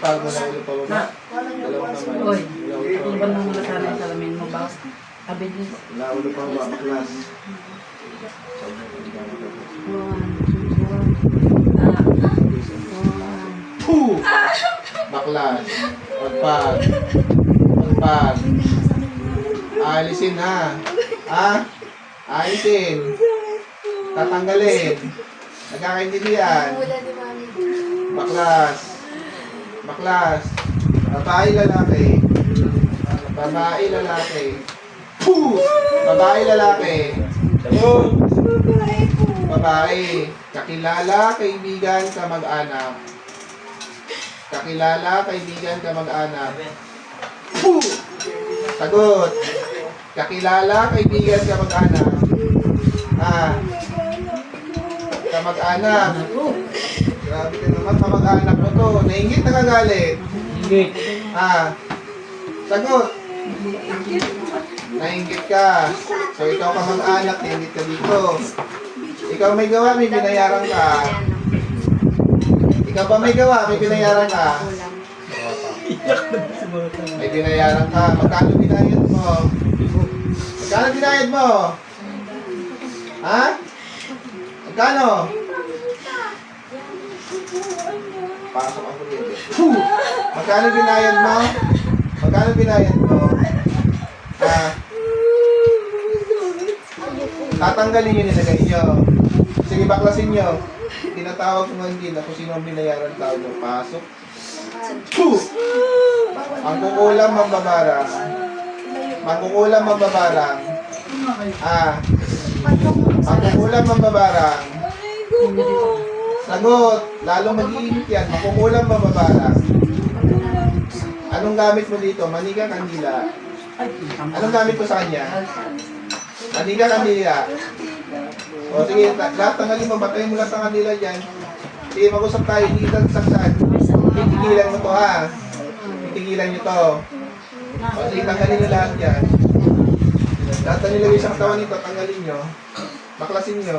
Ipag mo na ulit pa ba? Dalawang naman. Oy, iban mo muna sana yung salamin mo ba? Sabi din. Wala ulit pa ba? Baklas. Puh! Baklas. Pagpag. Pagpag. Alisin ha. Ha? Alisin. Tatanggalin. Nagkakaintindihan. Baklas. Baklas. Babae lalaki. Babae lalaki. Puh! Babae lalaki. Oh! Babae. Kakilala, kaibigan, kamag-anak. Kakilala, kaibigan, kamag-anak. Puh! Sagot. Kakilala, kaibigan, kamag-anak. Ah. Kamag-anak. Grabe ka naman, kamag-anak mo to. Nainggit, nakagalit. Hindi. Ah. Sagot. Nainggit ka. So, ikaw kamag-anak, nainggit ka dito. Ikaw may gawa, may binayaran ka. Ikaw pa may gawa, may binayaran ka. May binayaran ka. Magkano binayad mo? Magkano binayad mo? Ha? Magkano? Pasok ako dito. Magkano binayad mo? Magkano binayad mo? Ha? Tatanggalin nyo nilagay nyo. Sige, baklasin nyo. Tinatawag ko hindi na kung sino ang binayaran tao nyo. Pasok. Puh! Ang kukulam mambabarang. Mangkukulam mambabarang. Ah. Ang kukulam mambabarang. Sagot. Lalong mag-iinit yan. Makukulam mambabarang. Anong gamit mo dito? Manika, kandila. Anong gamit mo sa kanya? Manika, kandila. O sige, lahat tanggalin mo. Batayin mo lahat ang kandila dyan. Sige, mag-usap tayo. Hindi kita saksan. Titigilan mo to ha. Titigilan nyo to. O sige, tanggalin nyo lahat yan. Lahat na nilagay sa katawan nito, tanggalin nyo. Baklasin nyo.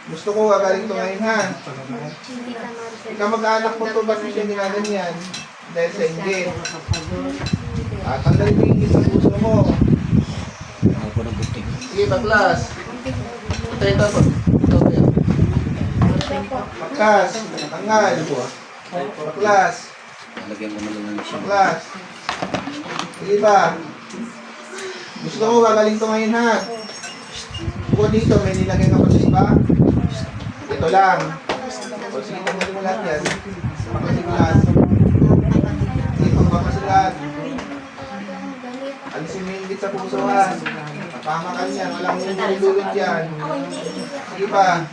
Gusto ko gagaling to ngayon ha. Ikaw mag-anak mo to, ba't siya ginaganyan? Dahil sa inggit. Tanggalin mo yung inggit sa puso mo. Sige, baklas. Ito po. Baklas. Tanggal. Baklas. Baklas. Sige ba? Gusto ko gagaling to ngayon ha. Bukod dito, may nilagay ka pa ba? Ito lang. O sige, tanggalin mo lahat yan. Baklasin mo lahat. Sige, pagbaklasin lahat. Alisin mo yung inggit sa puso ha. Napamakan yan. Walang dulot yan. Sige pa.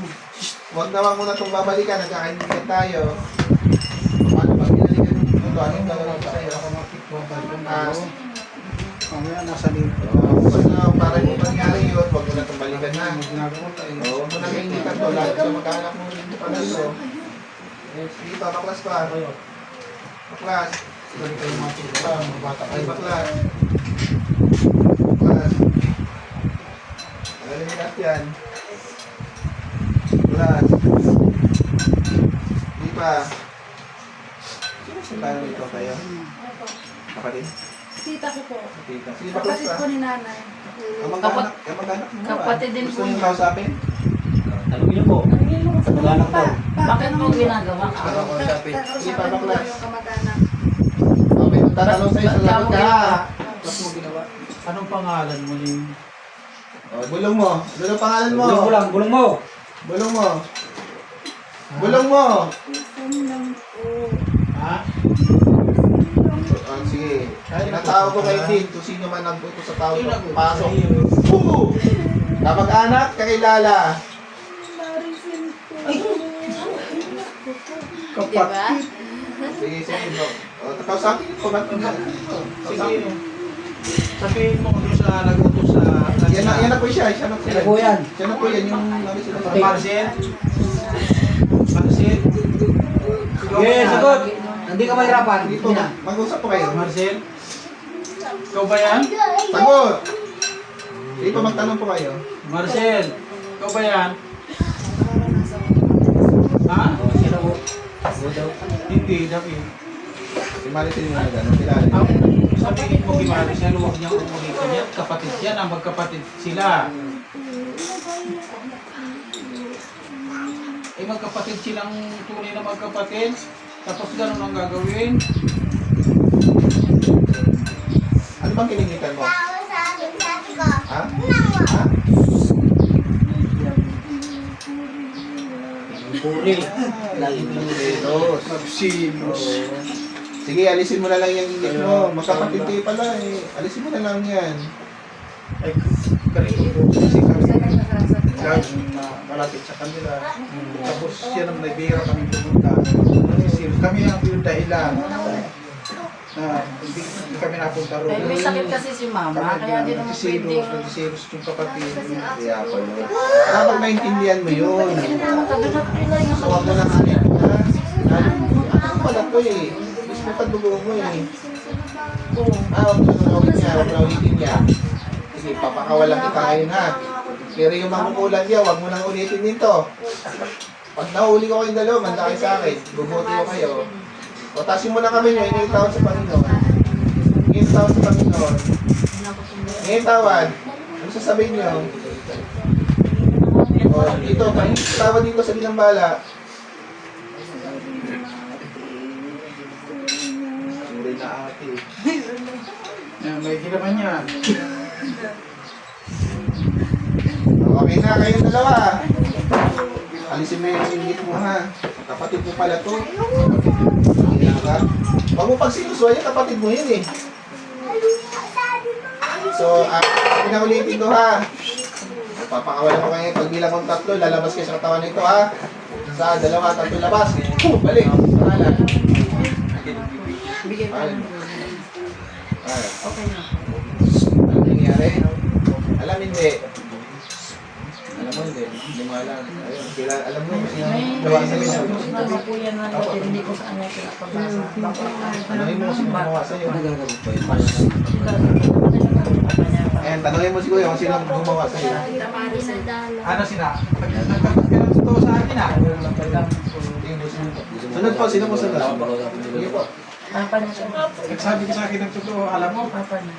Huwag naman muna itong babalikan. Nagkakaintindihan tayo. Paano pag binalikan ito? Anong gagawin ko sa'yo? Mamaya nasa dito. Para hindi mangyari yun, huwag mo na itong balikan na. Huwag mo na kainitan to. Lalo sa mag-anak mo rin pa na ito. Sige pa, baklas pa. Baklas. Balik kayo mga tuta, mga bata Ay, kayo. baklas. Baklas. Tagalin mo lahat yan. Baklas. Sige pa. Sino tayo nito kayo? Kapatid? Tita ko po. Tita. Sige, baklas Kapatid pa. ko ni nanay. Kamag-anak mo. Kapatid din Gusto po. niyo kausapin? Tanong niyo po. Tanungin mo kasi Kamag-anak daw. Bakit mo ginagawa? Ano ko sabi? Sige pa, Kausapin ko baklas. yung kamag-anak. Okay, tatanong sa'yo sa lagot ka. Tapos mo ginawa. Anong pangalan mo ni... Oh, bulong mo. Bulong pangalan mo. Bulong mo lang, bulong mo! Bulong mo. Bulong mo. Ha? Oh, sige. Tinatawag ko kay Dean kung sino man nagbuto sa tao Sino ko. nagbuto Pasok. sa iyo? Puh! Kapag-anak, kakilala. Kapatid. Sige, sige. No. O, kausapin ko. Ba't mo? Sige. Sabihin mo kung sa nagutos sa... Yan na po siya. Siya na po Yan na po yan. Siya na po yan. Yung ano sila sa Marcel? Marcel? Yes, sagot! Hindi ka mahirapan. Hindi po. Mag-usap po kayo. Marcel? Ikaw ba yan? Sagot! Hindi po magtanong po kayo. Marcel? Ikaw ba yan? Ha? Hindi, David. Imalitin mo na gano'n. Kilala Ang niyo. sabihin mo kimali siya, huwag niyang umulitin yan. Kapatid yan, ang magkapatid sila. Eh magkapatid silang tunay na magkapatid. Tapos ganun ang gagawin. Ano bang kinikitan mo? Ha? Ha? Puri. Lagi Magsilos. Magsilos. Sige, alisin mo na lang yung ingit mo. Magkapatid kayo pala eh. Alisin mo na lang yan. Ay, ganito po. Kasi kami laging malapit sa kanila. Tapos yan ang naibira kami pumunta. Nagsisilos. Kami ang yung dahilan na hindi kami napunta roon. Eh, may sakit kasi si mama, kaya di naman pwedeng... Nagsisilos yung kapatid. Kaya pa yun. Dapat maintindihan mo yun. So, wag mo na hanip ha. Ano pala to eh. Gusto pa dugo mo eh. Wag mo na ulit niya. Wag mo na ulitin niya. Sige, papakawalan kita ngayon ha. Pero yung makukulan niya, wag mo nang ulitin dito. Pag nahuli ko kayong dalawa, manda kayo sa akin. Bubuti ko kayo. O, tasin mo na kami nyo. Ngayon tawad sa Panginoon. Ngayon tawad sa Panginoon. Ngayon tawad. Ano sasabihin nyo? O, dito. Tawad dito sa binambala. Suri na ate. Yan, may ginaman yan. Okay na, kayong dalawa. Alisin mo yung ingit mo ha. Kapatid mo pala to. Huwag mo pagsinusuan yan, kapatid mo yun eh. So, pinaulitin ko ha. Papakawalan ko kayo pagbilang kong 3, lalabas kayo sa katawan nito ha. Sa 2, 3 labas. Balik. Pangalan. Bigay ko lang. Okay na. Ano nangyari? Alam hindi. Alam mo hindi. Hindi mo alam. Ayun, alam mo kasi gawa sa inyo. Sinabi po yan na hindi ko sa kanya pinapabasa. Tanungin mo sino gumawa sa'yo. Nagagawin po yun. Ayan, tanungin mo si Kuya kung sino gumawa sa'yo. Ano sila? Nagkakaroon totoo sa akin ah. Sunod po, sino mo sunod? Sige po. Papa niya siya. Nagsabi ka sa akin ng totoo, alam mo? Papa niya.